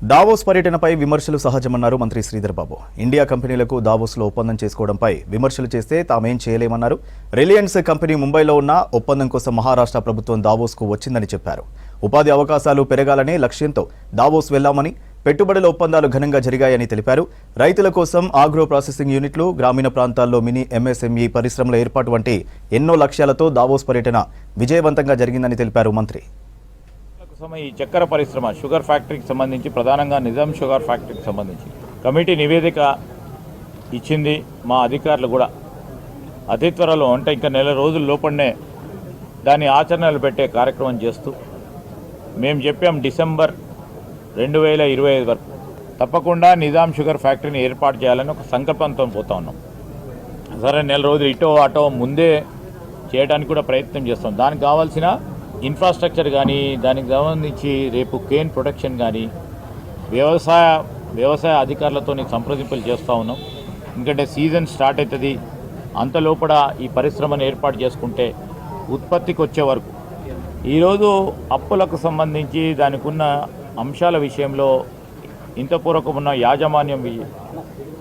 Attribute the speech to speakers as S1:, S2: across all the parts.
S1: Davos పర్యటనపై విమర్శలు సహజమన్నారు మంత్రి శ్రీధర్ బాబు. ఇండియా కంపెనీలకు దావోస్లో ఒప్పందం చేసుకోవడంపై విమర్శలు చేస్తే తామేం చేయలేమన్నారు. రిలయన్స్ కంపెనీ ముంబైలో ఉన్న ఒప్పందం కోసం మహారాష్ట్ర ప్రభుత్వం దావోస్కు వచ్చిందని చెప్పారు. ఉపాధి అవకాశాలు పెరగాలనే లక్ష్యంతో దావోస్ వెళ్లామని, పెట్టుబడుల ఒప్పందాలు ఘనంగా జరిగాయని తెలిపారు. రైతుల కోసం ఆగ్రో ప్రాసెసింగ్ యూనిట్లు, గ్రామీణ ప్రాంతాల్లో మినీ ఎంఎస్ఎంఈ పరిశ్రమల ఏర్పాటు వంటి ఎన్నో లక్ష్యాలతో దావోస్ పర్యటన విజయవంతంగా జరిగిందని తెలిపారు మంత్రి.
S2: ఈ చక్కెర పరిశ్రమ షుగర్ ఫ్యాక్టరీకి సంబంధించి ప్రధానంగా నిజాం షుగర్ ఫ్యాక్టరీకి సంబంధించి కమిటీ నివేదిక ఇచ్చింది. మా అధికారులు కూడా అతి త్వరలో అంటే ఇంకా నెల రోజుల లోపలనే దాన్ని ఆచరణలు పెట్టే కార్యక్రమం చేస్తూ మేము చెప్పాం డిసెంబర్ 2025 వరకు తప్పకుండా నిజాం షుగర్ ఫ్యాక్టరీని ఏర్పాటు చేయాలని ఒక సంకల్పంతో పోతా ఉన్నాం. సరే నెల రోజులు ఇటో అటో ముందే చేయడానికి కూడా ప్రయత్నం చేస్తాం. దానికి కావాల్సిన ఇన్ఫ్రాస్ట్రక్చర్ కానీ, దానికి సంబంధించి రేపు కేన్ ప్రొటెక్షన్ కానీ వ్యవసాయ అధికారులతో సంప్రదింపులు చేస్తూ ఉన్నాం. ఎందుకంటే సీజన్ స్టార్ట్ అవుతుంది, అంతలోపల ఈ పరిశ్రమను ఏర్పాటు చేసుకుంటే ఉత్పత్తికి వచ్చే వరకు ఈరోజు అప్పులకు సంబంధించి దానికి ఉన్న అంశాల విషయంలో ఇంతపూర్వకమున్న యాజమాన్యం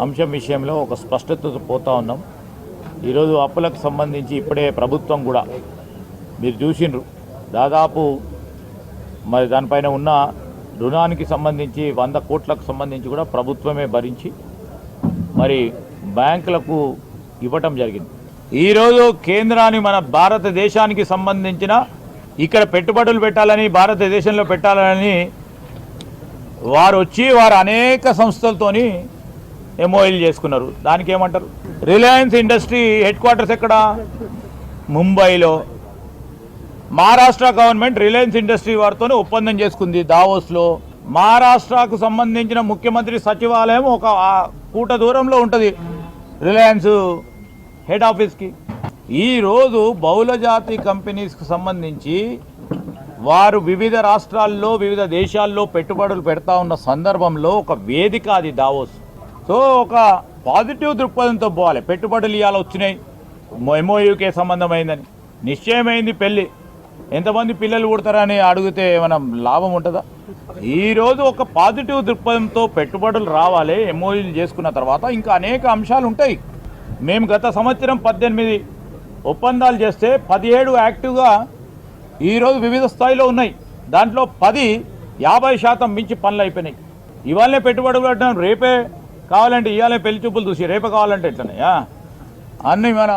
S2: అంశం విషయంలో ఒక స్పష్టత పోతూ ఉన్నాం. ఈరోజు అప్పులకు సంబంధించి ఇప్పుడే ప్రభుత్వం కూడా మీరు చూసిండ్రు, దాదాపు మరి దానిపైన ఉన్న రుణానికి సంబంధించి 100 కోట్లకు సంబంధించి కూడా ప్రభుత్వమే భరించి మరి బ్యాంకులకు ఇవ్వటం జరిగింది. ఈరోజు కేంద్రాన్ని మన భారతదేశానికి సంబంధించిన ఇక్కడ పెట్టుబడులు పెట్టాలని, భారతదేశంలో పెట్టాలని వారు అనేక సంస్థలతోని ఎంఓయూలు చేసుకున్నారు. దానికి ఏమంటారు? రిలయన్స్ ఇండస్ట్రీ హెడ్ క్వార్టర్స్ ఎక్కడ? ముంబైలో. మహారాష్ట్ర గవర్నమెంట్ రిలయన్స్ ఇండస్ట్రీ వారితోనే ఒప్పందం చేసుకుంది దావోస్లో. మహారాష్ట్రకు సంబంధించిన ముఖ్యమంత్రి సచివాలయం ఒక పూట దూరంలో ఉంటుంది రిలయన్స్ హెడ్ ఆఫీస్కి. ఈరోజు బహుళజాతి కంపెనీస్కి సంబంధించి వారు వివిధ రాష్ట్రాల్లో, వివిధ దేశాల్లో పెట్టుబడులు పెడతా ఉన్న సందర్భంలో ఒక వేదిక అది దావోస్. సో ఒక పాజిటివ్ దృక్పథంతో పోవాలి. పెట్టుబడులు ఇవాళ వచ్చినాయి, ఎంఓయూకే సంబంధమైందని నిశ్చయమైంది. పెళ్ళి ఎంతమంది పిల్లలు పుడతారని అడిగితే ఏమైనా లాభం ఉంటుందా? ఈరోజు ఒక పాజిటివ్ దృక్పథంతో పెట్టుబడులు రావాలి. ఎంఓయూలు చేసుకున్న తర్వాత ఇంకా అనేక అంశాలు ఉంటాయి. మేము గత సంవత్సరం 18 ఒప్పందాలు చేస్తే 17 యాక్టివ్గా ఈరోజు వివిధ స్థాయిలో ఉన్నాయి. దాంట్లో 50% మించి పనులు అయిపోయినాయి. ఇవాళనే పెట్టుబడులు పెట్టడం, రేపే కావాలంటే ఇవాళే పెళ్లి చూపులు చూసి రేపే కావాలంటే ఎట్లనే అన్నీ మన